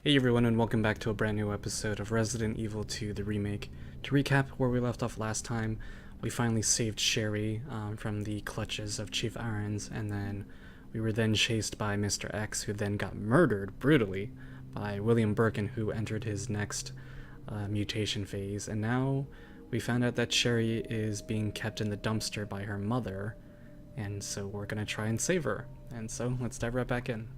Hey everyone, and welcome back to a brand new episode of Resident Evil 2 The Remake. To recap where we left off last time, we finally saved Sherry from the clutches of Chief Irons, and then we were then chased by Mr. X, who then got murdered brutally by William Birkin, who entered his next mutation phase, and now we found out that Sherry is being kept in the dumpster by her mother, and so we're gonna try and save her. And so let's dive right back in.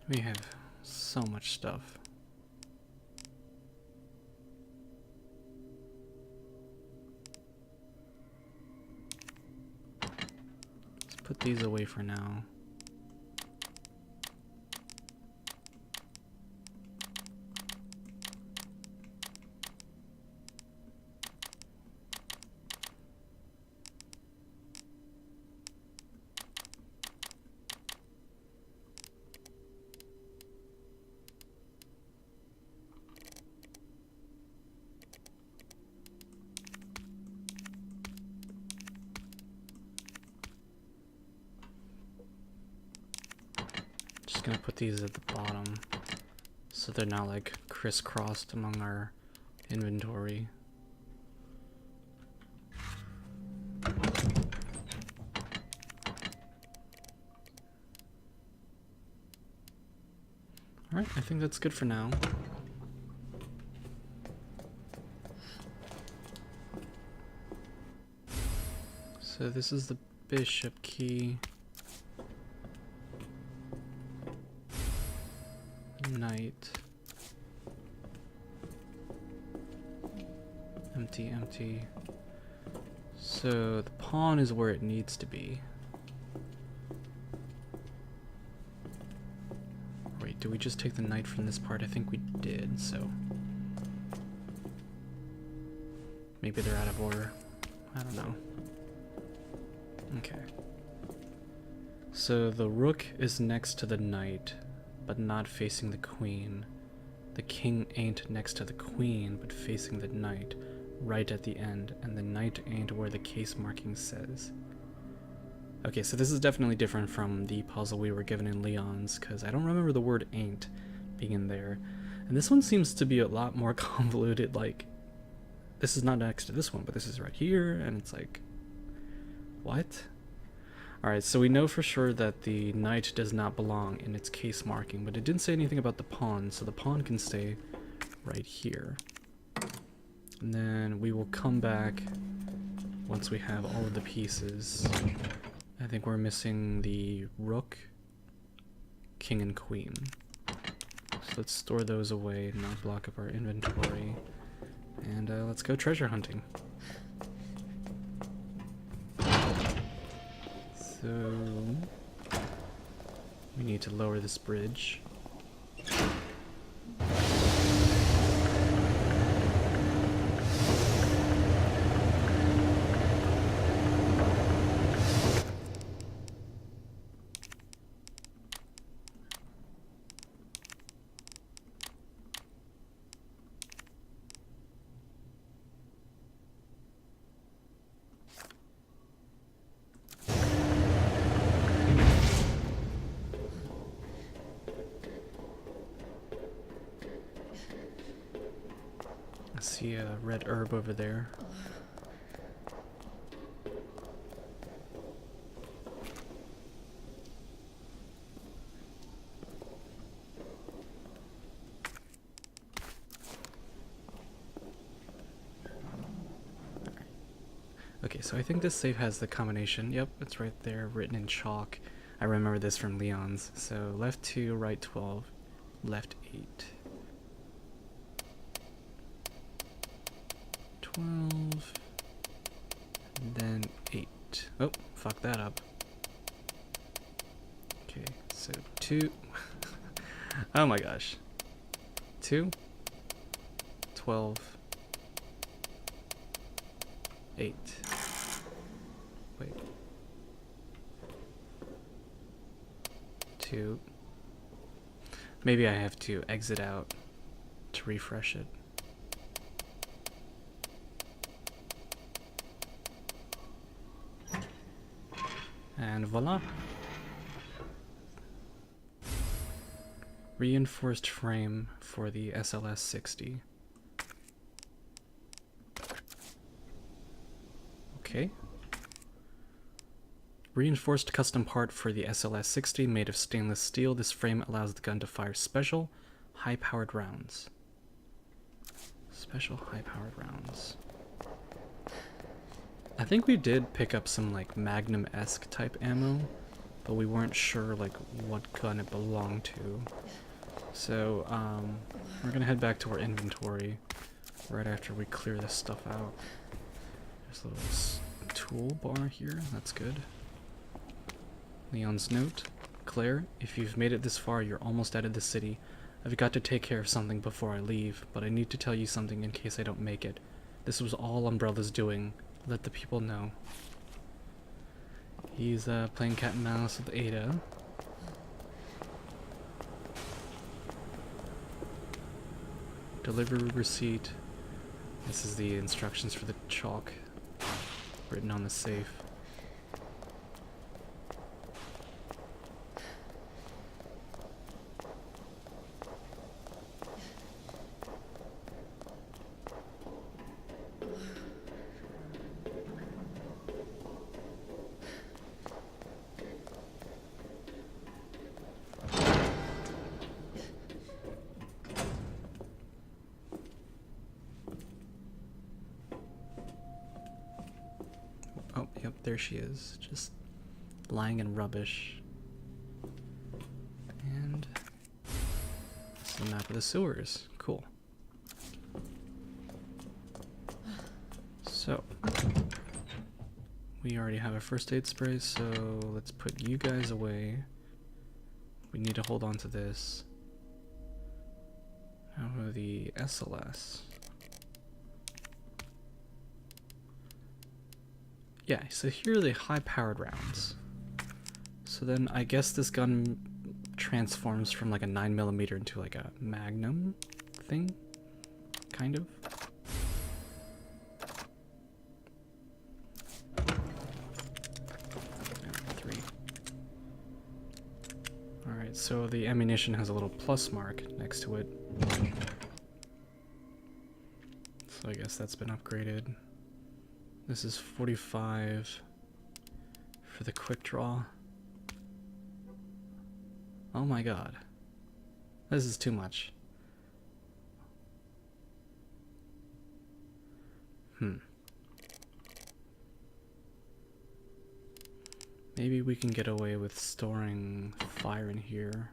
We have so much stuff. Let's put these away for now. Just gonna put these at the bottom so they're not like crisscrossed among our inventory. Alright, I think that's good for now. So this is the bishop key. Knight. Empty, empty. So the pawn is where it needs to be. Wait, did we just take the knight from this part? I think we did, so maybe they're out of order. I don't know. Okay. So the rook is next to the knight, but not facing the queen. The king ain't next to the queen, but facing the knight, right at the end, and the knight ain't where the case marking says. Okay, so this is definitely different from the puzzle we were given in Leon's, because I don't remember the word ain't being in there. And this one seems to be a lot more convoluted, like, this is not next to this one, but this is right here, and it's like, what? Alright, so we know for sure that the knight does not belong in its case marking, but it didn't say anything about the pawn, so the pawn can stay right here. And then we will come back once we have all of the pieces. I think we're missing the rook, king, and queen. So let's store those away and not block up our inventory. And let's go treasure hunting. So we need to lower this bridge. I see a red herb over there. Okay, so I think this save has the combination. Yep, it's right there, written in chalk. I remember this from Leon's. So left 2, right 12, left 8. 12, and then 8. Oh, fuck that up. Okay, so 2. Oh my gosh. 2, 12, 8. Wait. 2. Maybe I have to exit out to refresh it. And voila. Reinforced frame for the SLS 60. Okay. Reinforced custom part for the SLS 60 made of stainless steel. This frame allows the gun to fire special, high-powered rounds. Special high-powered rounds. I think we did pick up some like Magnum-esque type ammo, but we weren't sure like what gun it belonged to. So we're gonna head back to our inventory right after we clear this stuff out. There's a little toolbar here, that's good. Leon's note. Claire, if you've made it this far, you're almost out of the city. I've got to take care of something before I leave, but I need to tell you something in case I don't make it. This was all Umbrella's doing. Let the people know. He's playing cat and mouse with Ada. Delivery receipt. This is the instructions for the chalk written on the safe. Oh, yep, there she is, just lying in rubbish. And this is the map of the sewers. Cool. So, we already have a first aid spray, so let's put you guys away. We need to hold on to this. Now the SLS. Yeah, so here are the high-powered rounds. So then I guess this gun transforms from like a 9mm into like a Magnum thing, kind of. Three. Alright, so the ammunition has a little plus mark next to it. So I guess that's been upgraded. This is 45 for the quick draw. Oh my god. This is too much. Maybe we can get away with storing fire in here.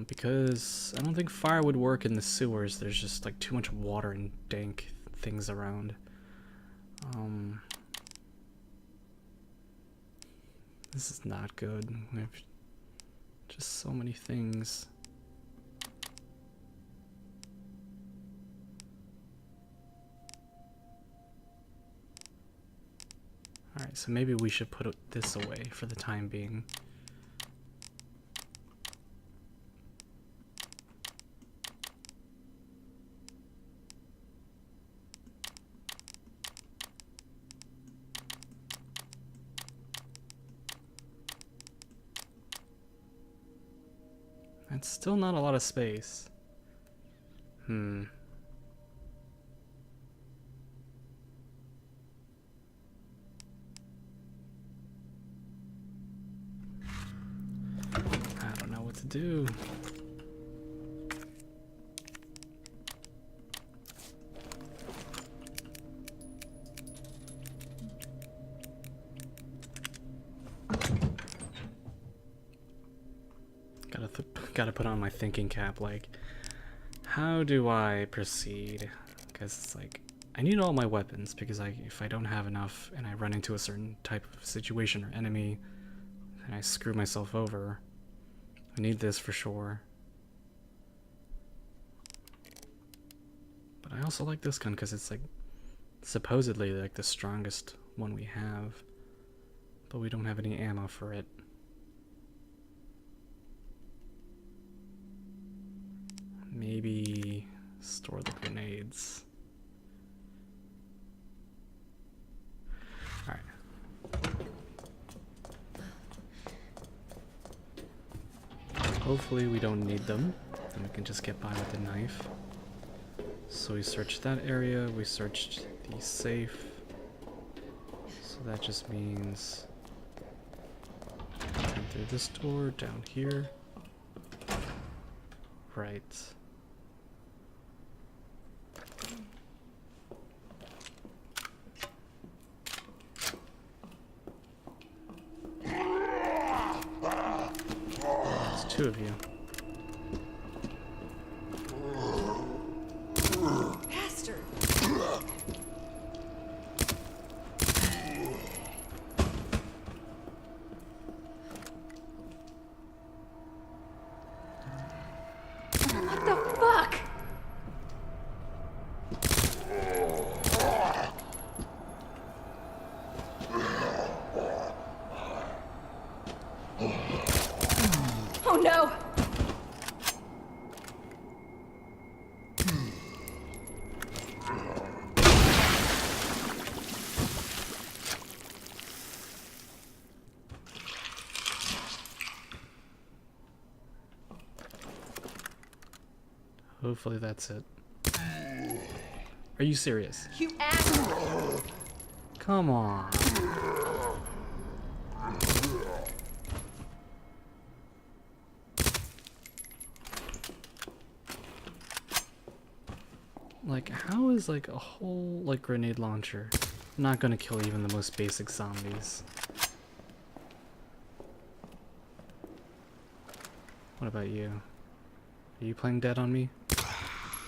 Because I don't think fire would work in the sewers. There's just like too much water and dank things around. This is not good. We have just so many things. Alright, so maybe we should put this away for the time being. It's still not a lot of space. I don't know what to do. Gotta put on my thinking cap, like, how do I proceed? Because it's like, I need all my weapons, because if I don't have enough and I run into a certain type of situation or enemy, then I screw myself over. I need this for sure. But I also like this gun because it's like, supposedly like the strongest one we have, but we don't have any ammo for it. Maybe store the grenades. Alright. Hopefully we don't need them, and we can just get by with the knife. So we searched that area, we searched the safe. So that just means come through this door, down here. Right. There's two of you. Bastard! What the fuck? Oh no! Hopefully that's it. Are you serious? You asshole! Come on. Like, how is like a whole like grenade launcher not gonna kill even the most basic zombies? What about you? Are you playing dead on me?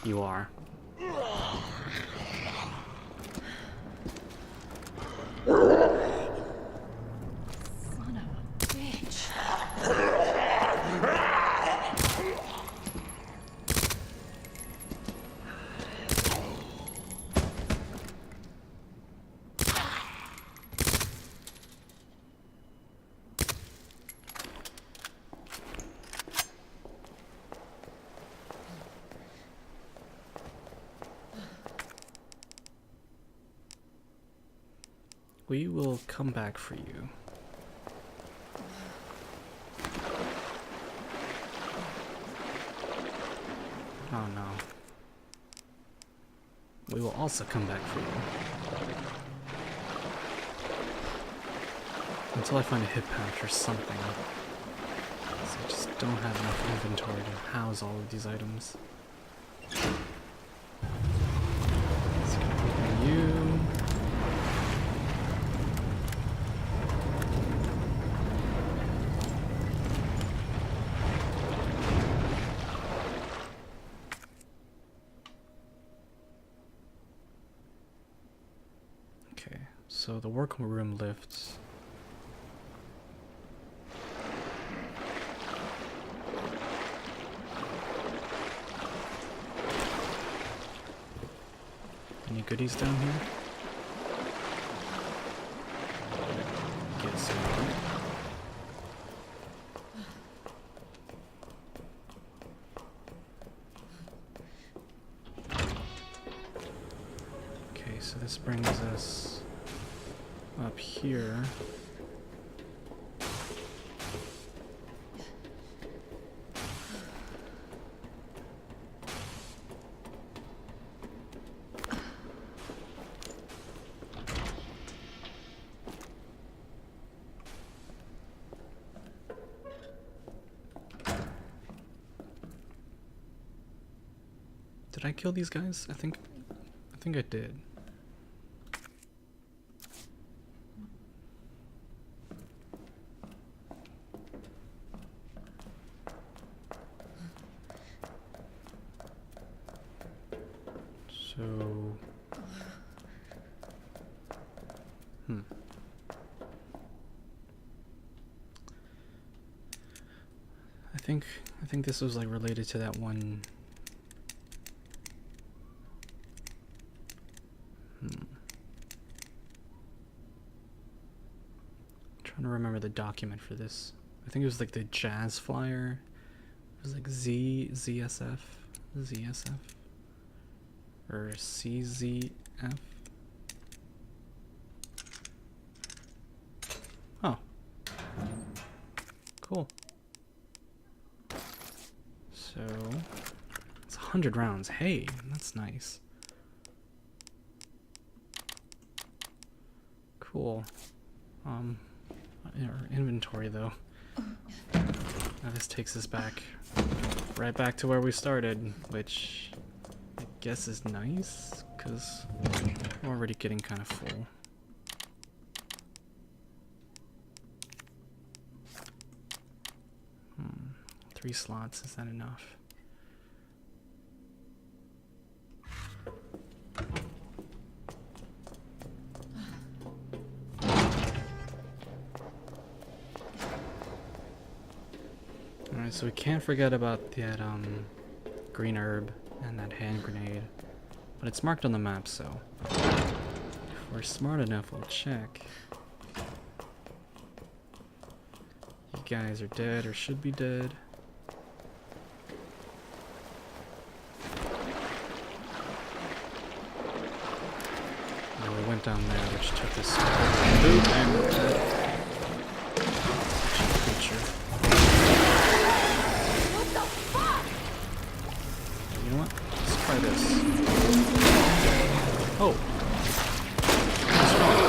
You are. Son of a bitch. We will come back for you. Oh no. We will also come back for you. Until I find a hip patch or something. So I just don't have enough inventory to house all of these items. Let's go open you. Okay, so the workroom lifts. Any goodies down here? Guess not. Okay, so this brings us up here. Did I kill these guys? I think I did. So, I think this was like related to that one. Trying to remember the document for this. I think it was like the jazz flyer. It was like ZSF. ZSF? Or CZF? Oh. Cool. So, it's 100 rounds. Hey, that's nice. Cool. Our inventory though. Now this takes us back, right back to where we started, which I guess is nice, because we're already getting kind of full. Three slots, is that enough? Alright, so we can't forget about that green herb and that hand grenade. But it's marked on the map, so if we're smart enough, we'll check. You guys are dead or should be dead. Now we went down there, which took us to boot and creature. What the fuck? You know what? Let's try this. Oh. What's wrong?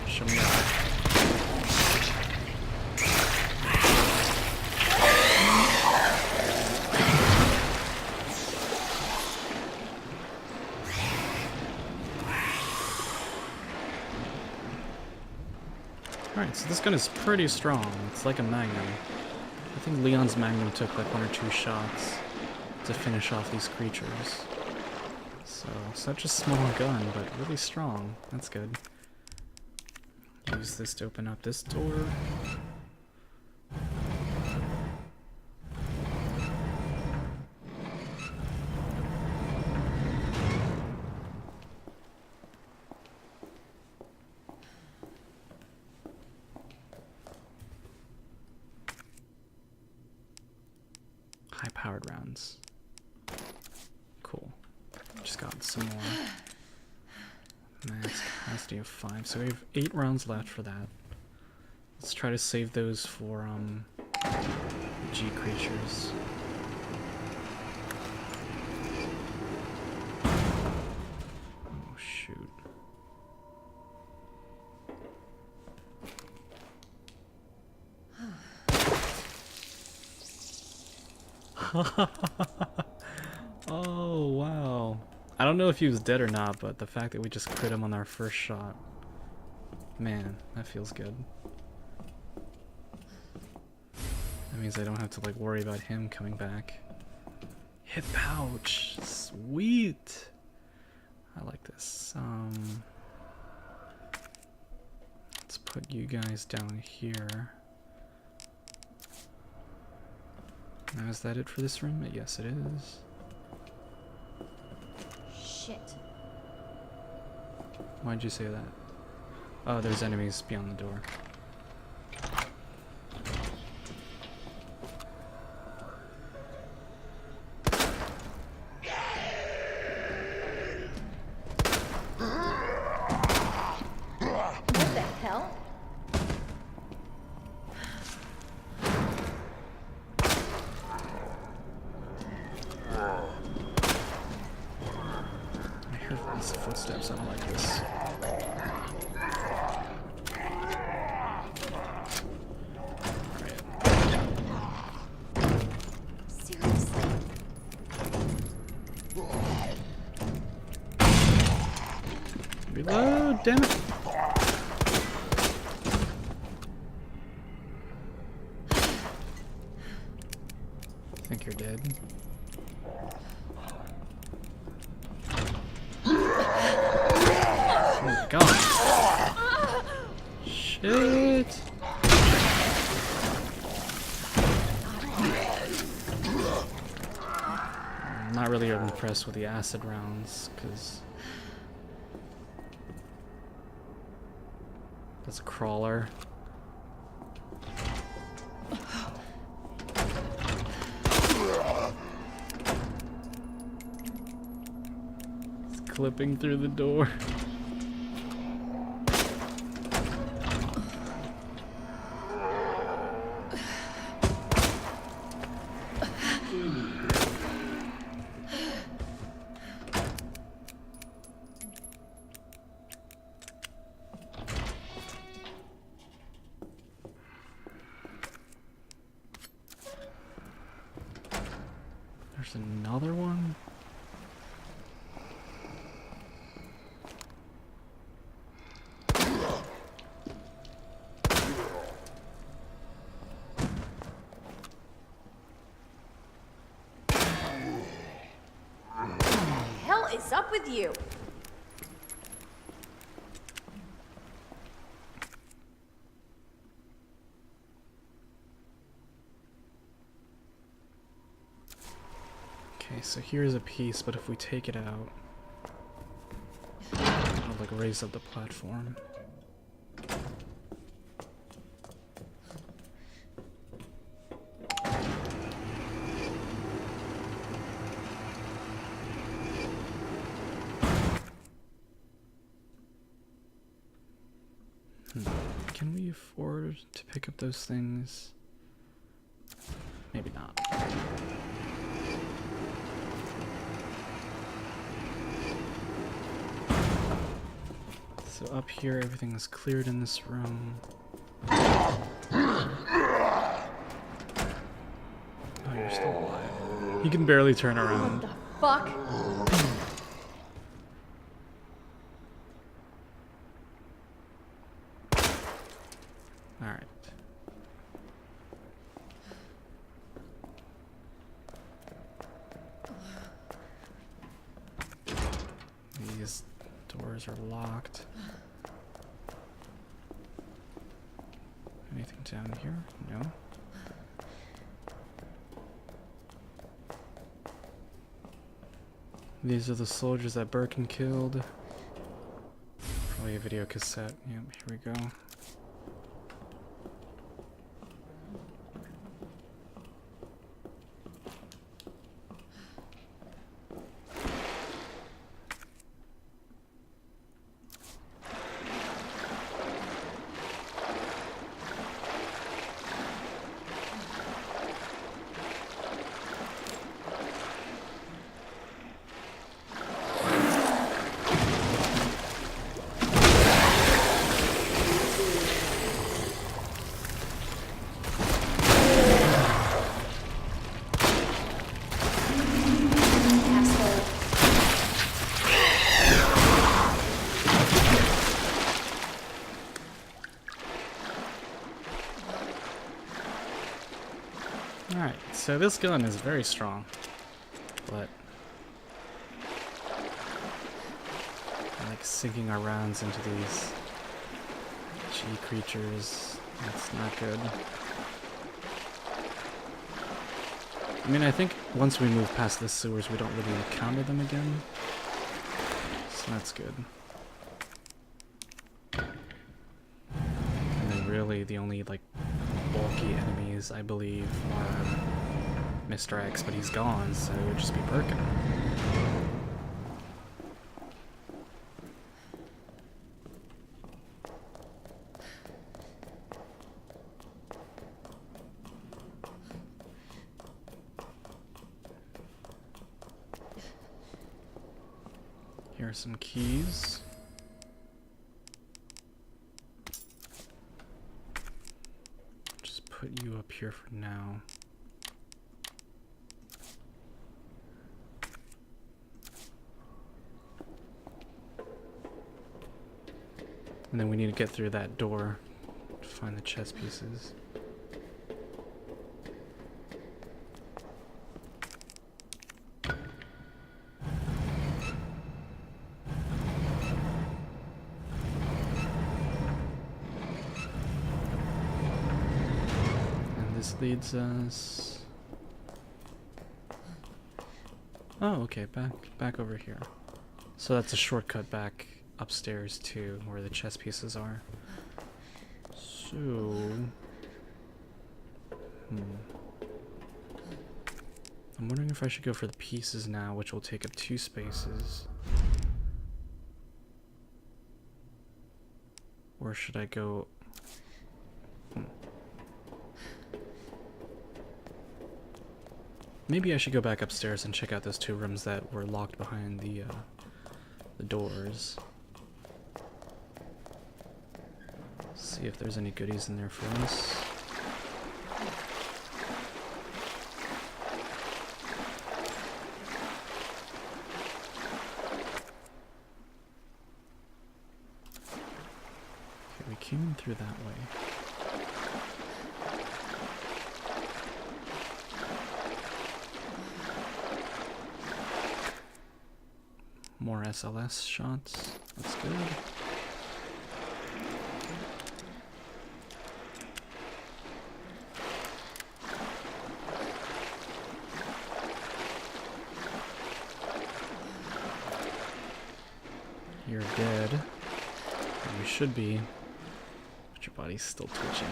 Show me that. Alright, so this gun is pretty strong. It's like a magnum. I think Leon's magnum took like 1 or 2 shots to finish off these creatures. So, such a small gun, but really strong. That's good. Use this to open up this door. High-powered rounds. Cool. Just got some more. Max capacity of 5. So we have 8 rounds left for that. Let's try to save those for G creatures. Oh shoot. Oh, wow. I don't know if he was dead or not, but the fact that we just crit him on our first shot. Man, that feels good. That means I don't have to like worry about him coming back. Hip pouch. Sweet. I like this. Let's put you guys down here. Now, is that it for this room? Yes, it is. Shit. Why'd you say that? Oh, there's enemies beyond the door. What the hell? I heard these footsteps. I don't like this. Seriously? Reload, damn it! I think you're dead. Oh god! Shit! I'm not really impressed with the acid rounds, because that's a crawler. clipping through the door. There's another one. Hell is up with you? Okay, so here's a piece, but if we take it out, it'll like raise up the platform. Can we afford to pick up those things? Maybe not. So up here, everything is cleared in this room. Oh, you're still alive. You can barely turn around. What the fuck? Alright. These doors are locked. Anything down here? No. These are the soldiers that Birkin killed. Probably a video cassette. Yep, here we go. Alright, so this gun is very strong, but I like sinking our rounds into these G creatures. That's not good. I mean, I think once we move past the sewers, we don't really encounter them again, so that's good. And then really the only, like, bulky enemies, I believe, are Mr. X, but he's gone, so it would just be Birkin. Here are some keys. Put you up here for now. And then we need to get through that door to find the chess pieces. This leads us... Oh, okay, back over here. So that's a shortcut back upstairs to where the chess pieces are. So... I'm wondering if I should go for the pieces now, which will take up 2 spaces. Or should I go... Maybe I should go back upstairs and check out those 2 rooms that were locked behind the doors. See if there's any goodies in there for us. Okay, we came in through that way. More SLS shots. That's good. You're dead. You should be, but your body's still twitching.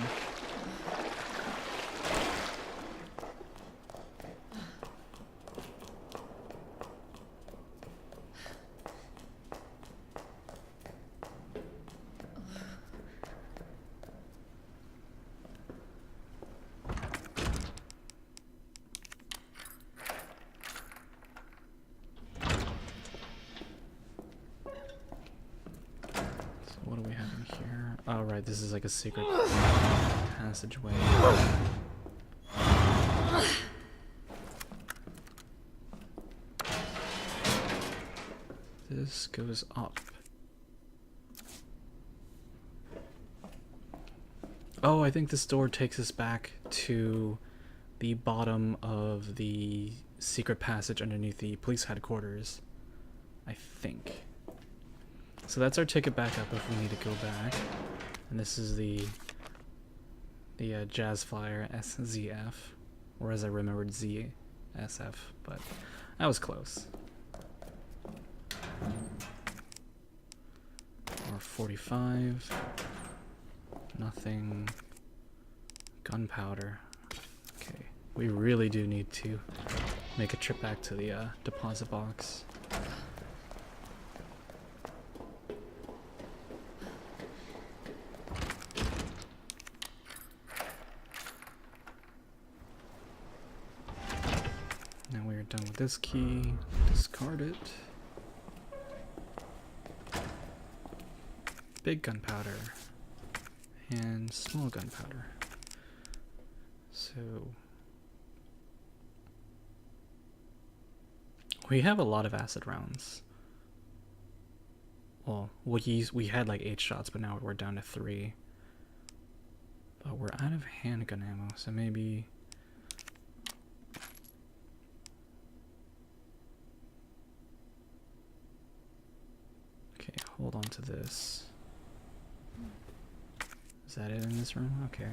What do we have in here? Oh, right, this is like a secret passageway. This goes up. Oh, I think this door takes us back to the bottom of the secret passage underneath the police headquarters. I think. So that's our ticket back up if we need to go back. And this is the Jazz Flyer SZF, or as I remembered ZSF, but that was close. Or 45. Nothing. Gunpowder. Okay, we really do need to make a trip back to the deposit box. Now we are done with this key. Discard it. Big gunpowder. And small gunpowder. So we have a lot of acid rounds. Well, we had like 8 shots, but now we're down to 3. But we're out of handgun ammo, so maybe okay, hold on to this. Is that it in this room? Okay.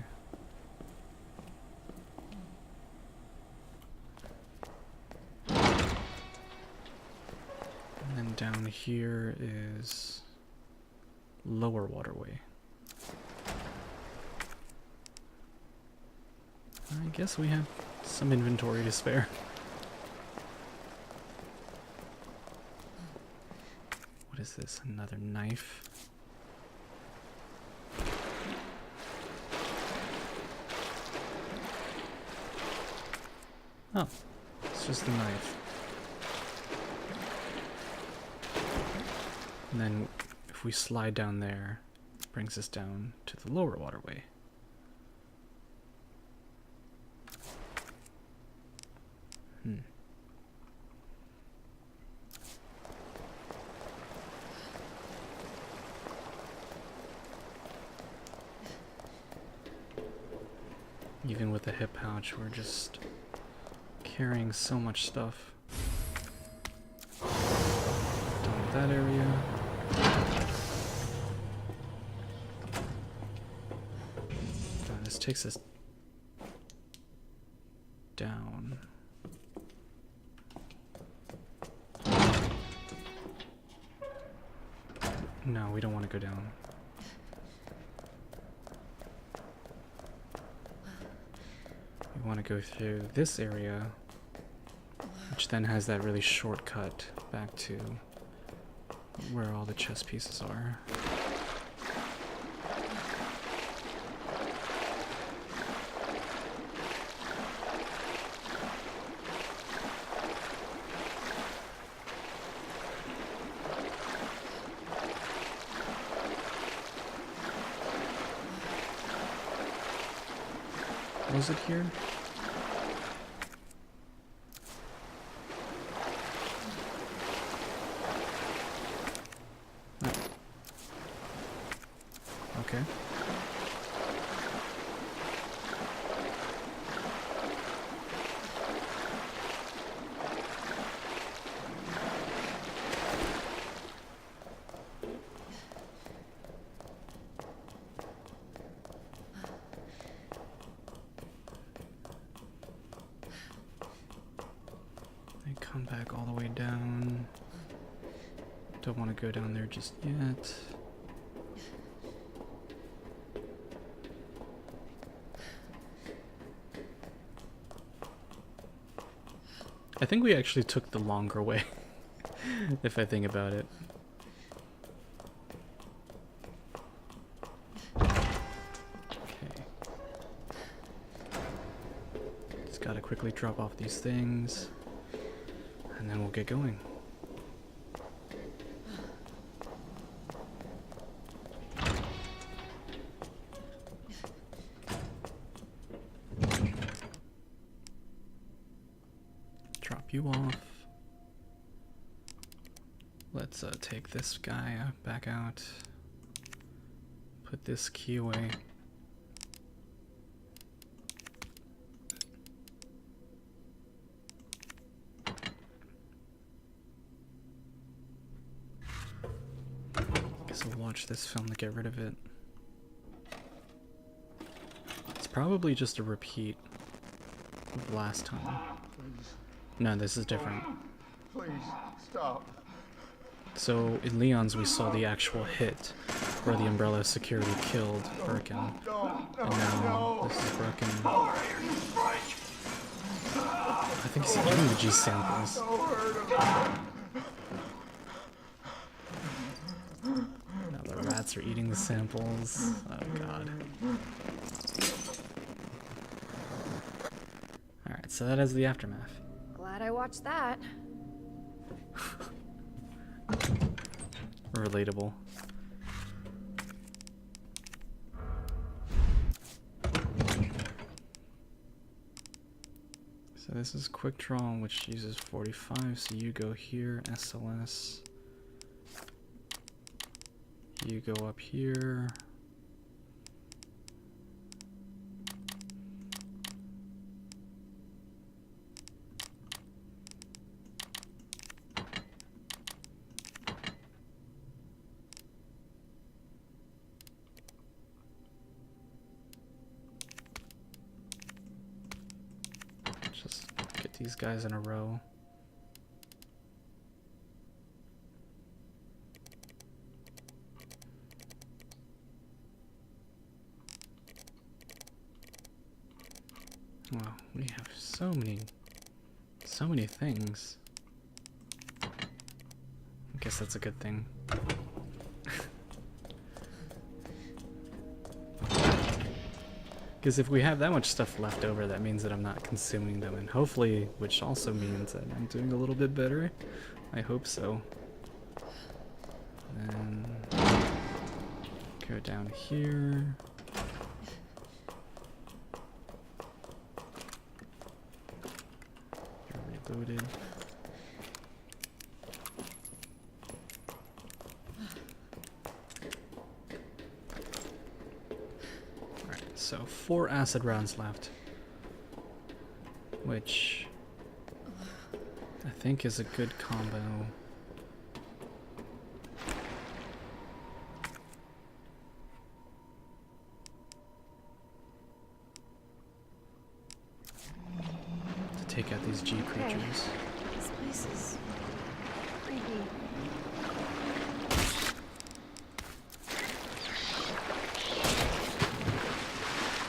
And then down here is lower waterway. I guess we have some inventory to spare. What is this? Another knife? Oh, it's just a knife. And then if we slide down there, it brings us down to the lower waterway. Even with the hip pouch, we're just carrying so much stuff. Done with that area. This takes us down. No, we don't want to go down. We want to go through this area, which then has that really shortcut back to where all the chess pieces are. close it here? Oh. Okay. Come back all the way down. Don't want to go down there just yet. I think we actually took the longer way, if I think about it. Okay. Just gotta quickly drop off these things. And then we'll get going. Drop you off. Let's take this guy back out. Put this key away. Watch this film to get rid of it. It's probably just a repeat of last time. No, this is different. Please, stop. So in Leon's we saw the actual hit where the Umbrella security killed Birkin. And now this is Birkin. I think he's eating the G samples. Rats are eating the samples. Oh god. Alright, so that is the aftermath. Glad I watched that. Relatable. So this is quick draw, which uses 45, so you go here, SLS. You go up here. Just get these guys in a row. Wow, we have so many things. I guess that's a good thing. Because if we have that much stuff left over, that means that I'm not consuming them, and hopefully, which also means that I'm doing a little bit better. I hope so. Then go down here. Reloaded. Alright, so 4 acid rounds left, which I think is a good combo. Take out these G creatures. This place is creepy.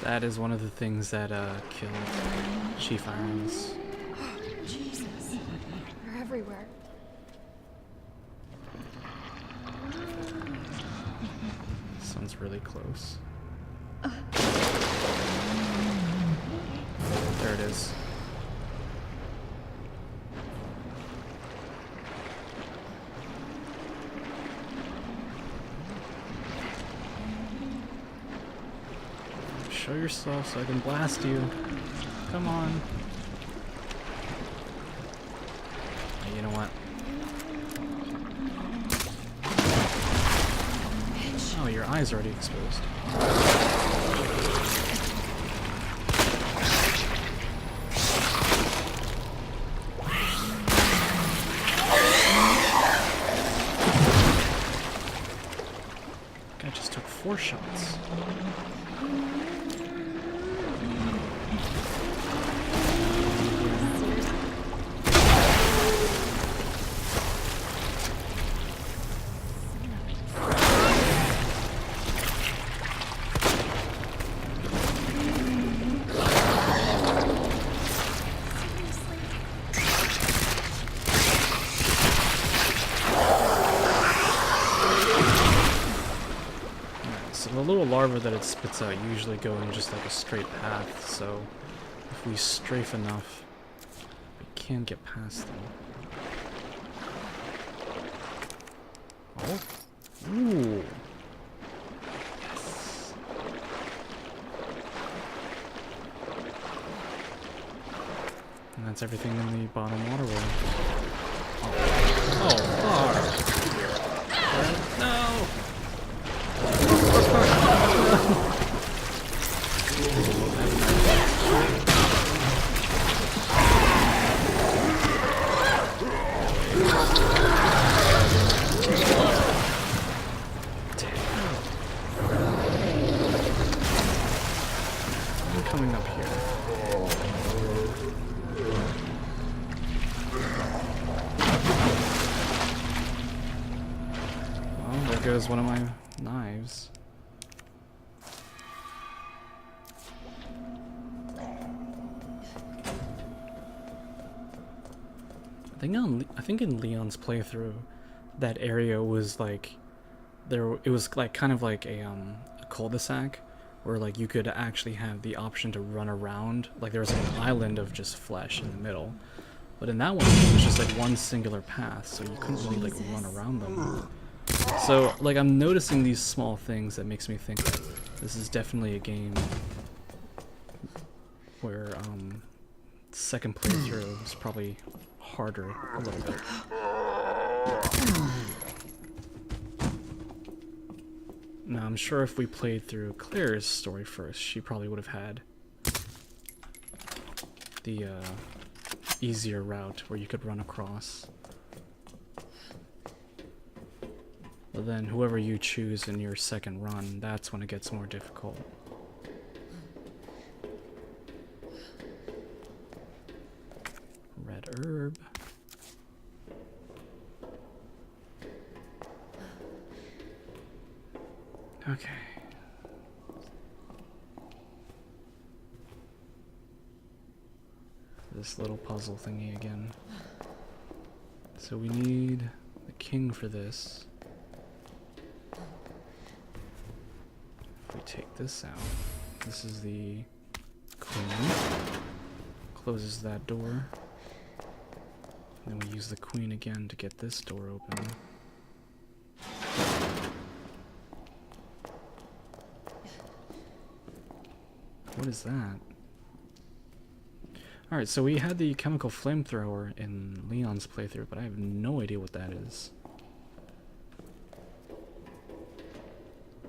That is one of the things that killed Chief Irons. Oh, Jesus. They're everywhere. This one's really close. There it is. show yourself so I can blast you. Come on. You know what? Oh, your eye's already exposed. Guy just took 4 shots. The little larva that it spits out usually go in just like a straight path, so if we strafe enough, we can get past them. Oh. Ooh. Yes. And that's everything in the bottom waterway. Oh, fuck. No! I'm coming up here. Well, there goes one of my knives. I think in Leon's playthrough, that area was like it was like kind of like a cul-de-sac where like you could actually have the option to run around. Like there was like an island of just flesh in the middle, but in that one it was just like one singular path, so you couldn't really like run around them. So like I'm noticing these small things that makes me think that this is definitely a game where second playthrough is probably harder a little bit. Now I'm sure if we played through Claire's story first, she probably would have had the easier route where you could run across. But then whoever you choose in your second run, that's when it gets more difficult. Red herb. Okay. This little puzzle thingy again. So we need the king for this. If we take this out, this is the queen. Closes that door. Then we use the queen again to get this door open. What is that? Alright, so we had the chemical flamethrower in Leon's playthrough, but I have no idea what that is.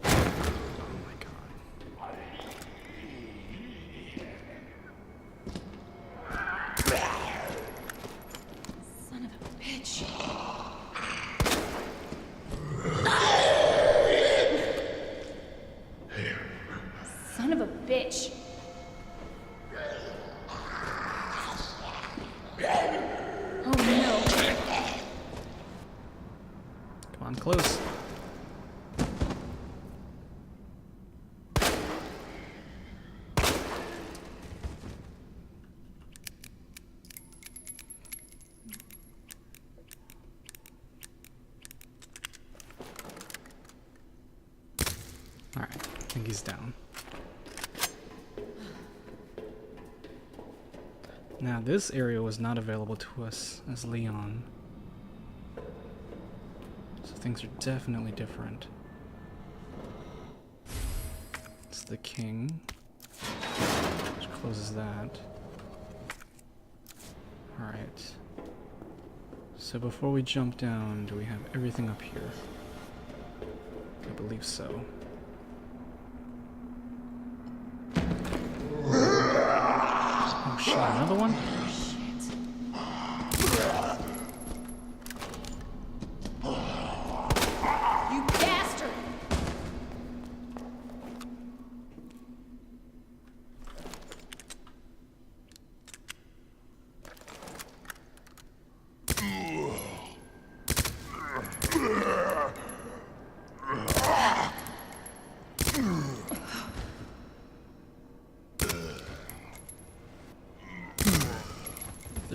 Oh my god. Son of a bitch. Son of a bitch. Oh no. Come on, close. Alright, I think he's down. Now this area was not available to us as Leon. So things are definitely different. It's the king. closes that. Alright. So before we jump down, do we have everything up here? I believe so. Oh shit, another one? You bastard!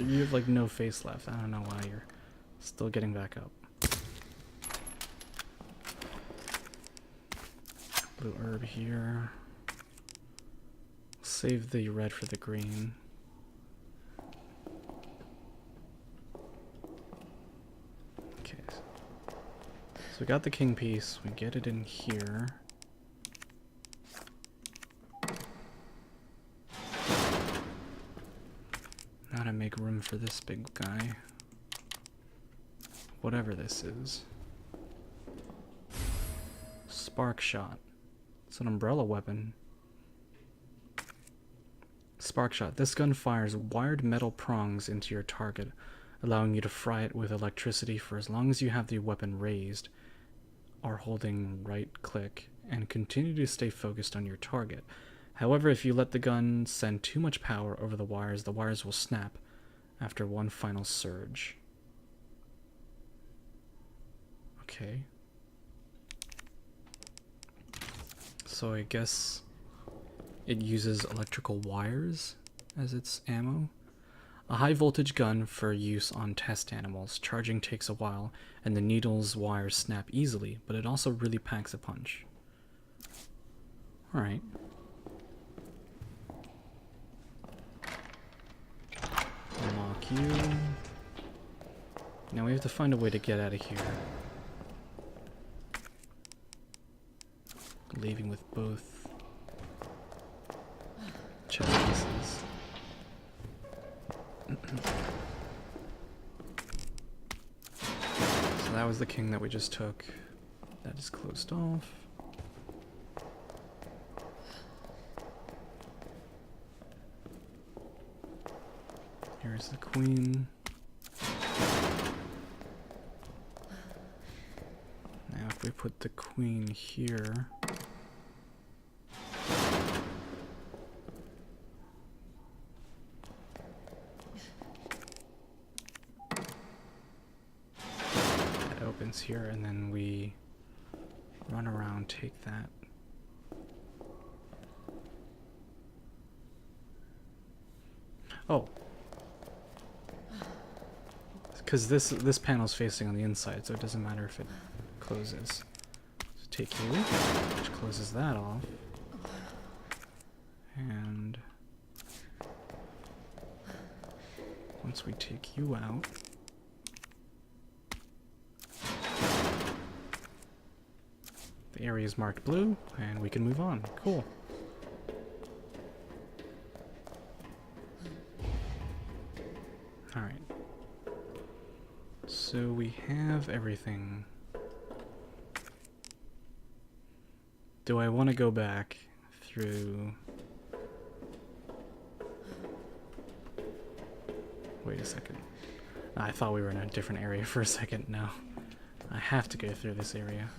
You have like no face left. I don't know why you're still getting back up. Blue herb here. Save the red for the green. Okay. So we got the king piece. We get it in here. Now to make room for this big guy. Whatever this is. Spark shot. It's an umbrella weapon. Spark shot. This gun fires wired metal prongs into your target, allowing you to fry it with electricity for as long as you have the weapon raised, or holding right click, and continue to stay focused on your target. However, if you let the gun send too much power over the wires will snap after one final surge. Okay. So I guess it uses electrical wires as its ammo. A high voltage gun for use on test animals. Charging takes a while, and the needle's wires snap easily, but it also really packs a punch. Alright. Unlock you. Now we have to find a way to get out of here. Leaving with both chest pieces. So that was the king that we just took. That is closed off. Here's the queen. Now if we put the queen here, that opens here, and then we run around, take that. Oh. Because this panel's facing on the inside, so it doesn't matter if it closes. So take you, which closes that off. And once we take you out, the area is marked blue, and we can move on. Cool. Alright. So we have everything. Do I want to go back through... Wait a second. I thought we were in a different area for a second. No. I have to go through this area.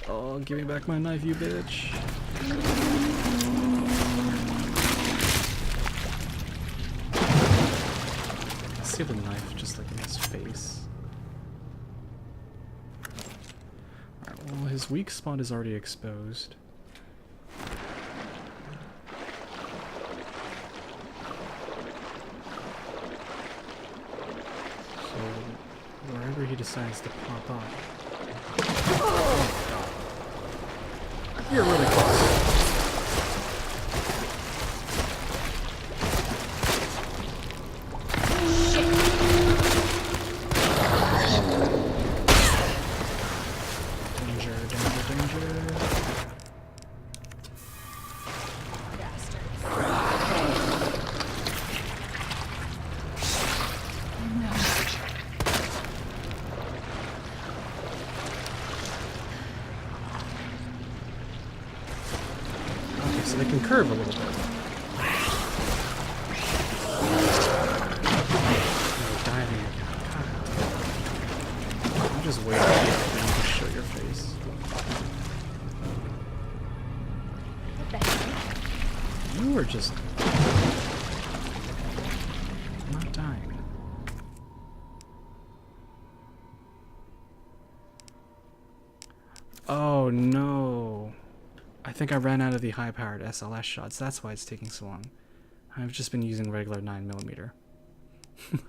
Oh, give me back my knife, you bitch. See the knife just like in his face. Alright, well his weak spot is already exposed. So wherever he decides to pop up. Oh god. You're really close. it can curve a little bit. You're diving again. God. I'm just waiting for you to show your face. What the heck? You were just not dying. Oh no. I think I ran out of the high-powered SLS shots. That's why it's taking so long. I've just been using regular 9mm.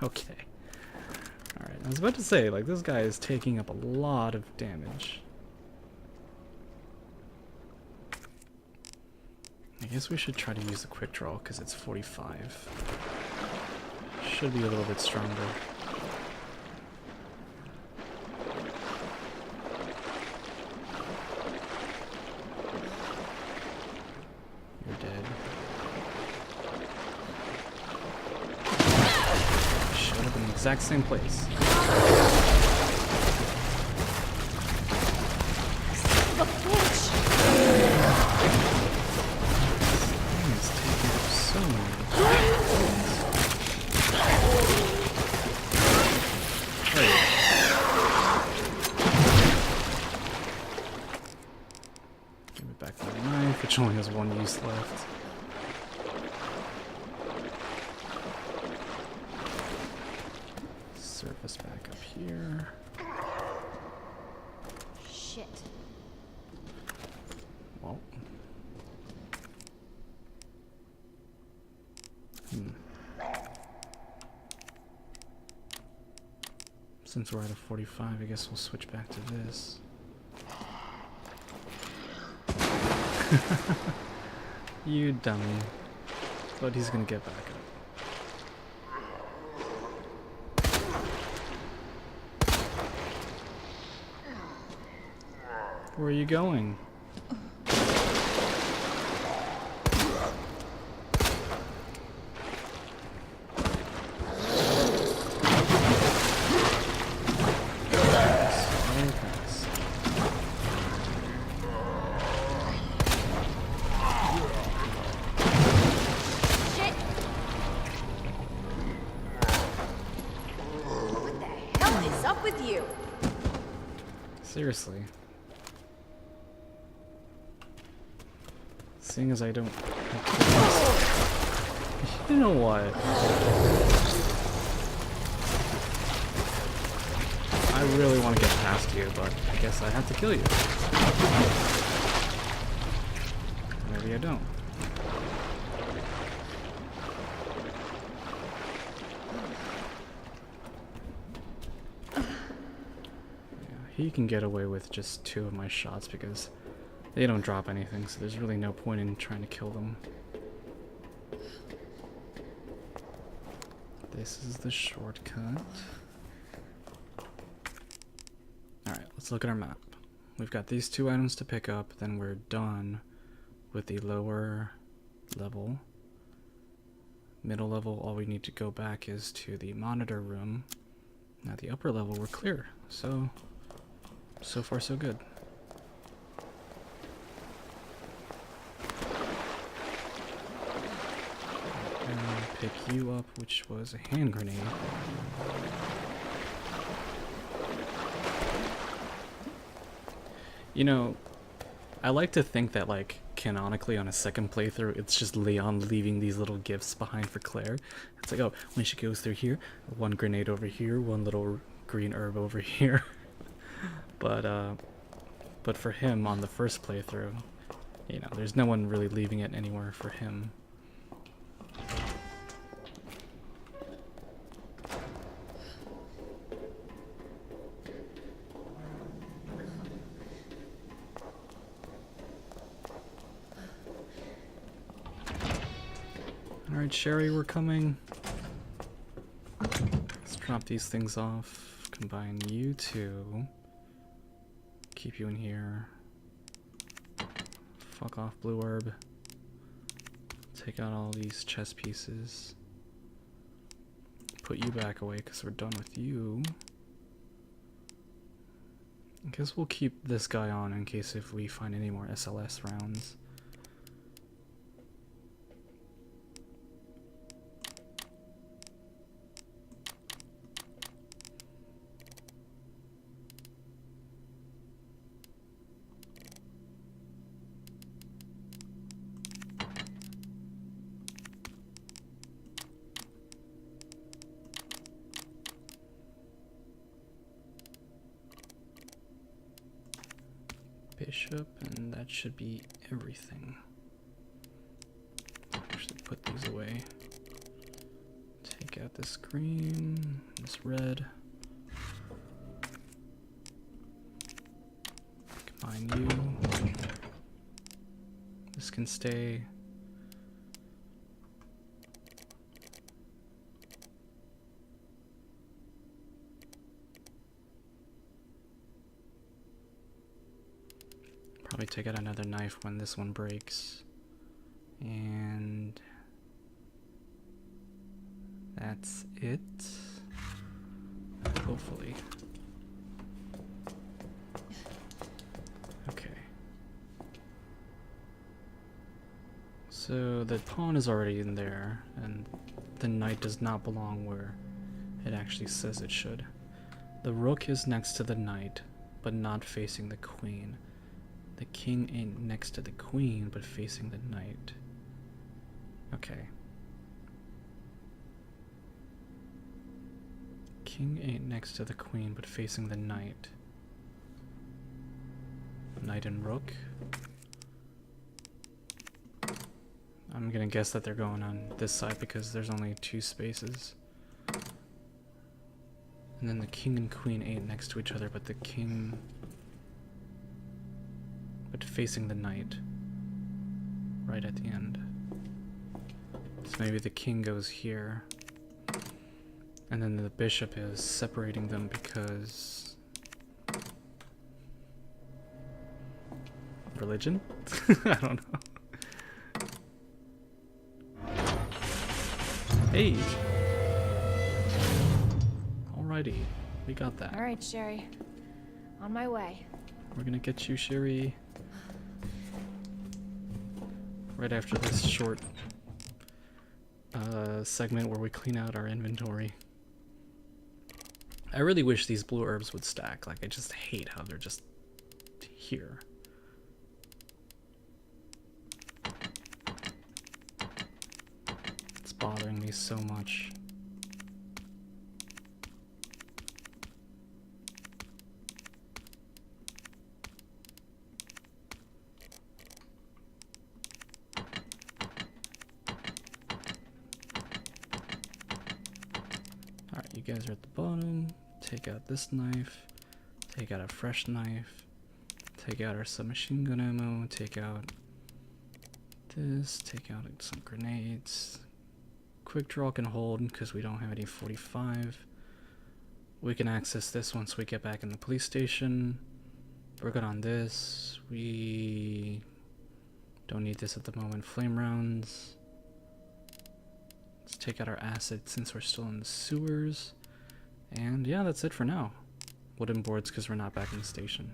Okay. Alright, I was about to say, like, this guy is taking up a lot of damage. I guess we should try to use the quick draw because it's 45. Should be a little bit stronger. You're dead. Showed up in the exact same place. The bitch! It's taking up so many. Give me back my knife, which only has one use left. Surface back up here. Shit. Well. Since we're at a 45, I guess we'll switch back to this. You dummy. But he's gonna get back up. Where are you going? Shit! What the hell is up with you? Seriously. Seeing as I don't... You know what? I really want to get past you, but I guess I have to kill you. Maybe I don't. Yeah, he can get away with just 2 of my shots because they don't drop anything, so there's really no point in trying to kill them. This is the shortcut. Alright, let's look at our map. We've got these 2 items to pick up, then we're done with the lower level. Middle level, all we need to go back is to the monitor room. Now the upper level, we're clear. So far so good. Pick you up, which was a hand grenade. You know, I like to think that, like, canonically on a second playthrough, it's just Leon leaving these little gifts behind for Claire. It's like, oh, when she goes through here, 1 grenade over here, 1 little green herb over here. But for him on the first playthrough, you know, there's no one really leaving it anywhere for him. Alright, Sherry, we're coming. Let's drop these things off. Combine you 2. Keep you in here. Fuck off, blue herb. Take out all these chest pieces. Put you back away because we're done with you. I guess we'll keep this guy on in case if we find any more SLS rounds. bishop, and that should be everything. Actually put these away. Take out this green, this red. Combine you. This can stay. Probably take out another knife when this one breaks. And that's it. Hopefully. Okay. So the pawn is already in there, and the knight does not belong where it actually says it should. The rook is next to the knight, but not facing the queen. The king ain't next to the queen, but facing the knight. Okay. King ain't next to the queen, but facing the knight. Knight and rook. I'm gonna guess that they're going on this side because there's only 2 spaces. And then the king and queen ain't next to each other, but the king... but facing the knight. Right at the end. So maybe the king goes here. And then the bishop is separating them because... religion? I don't know. Hey! Alrighty, we got that. Alright, Sherry. On my way. We're gonna get you, Sherry. Right after this short segment where we clean out our inventory. I really wish these blue herbs would stack. Like, I just hate how they're just here. It's bothering me so much. Alright, you guys are at the bottom. Take out this knife. Take out a fresh knife. Take out our submachine gun ammo. Take out this. Take out some grenades. Quick draw can hold because we don't have any 45. We can access this once we get back in the police station. We're good on this. We don't need this at the moment. Flame rounds. Let's take out our acid since we're still in the sewers. And yeah, that's it for now. Wooden boards because we're not back in the station.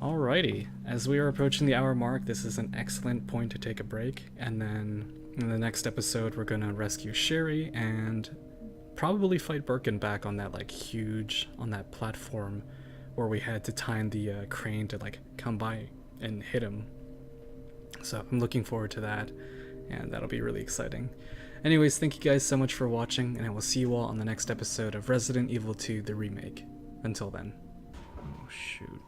Alrighty, as we are approaching the hour mark, this is an excellent point to take a break. And then in the next episode, we're gonna rescue Sherry and probably fight Birkin back on that like huge, on that platform where we had to time the crane to like come by and hit him. So I'm looking forward to that, and that'll be really exciting. Anyways, thank you guys so much for watching, and I will see you all on the next episode of Resident Evil 2 The Remake. Until then. Oh shoot.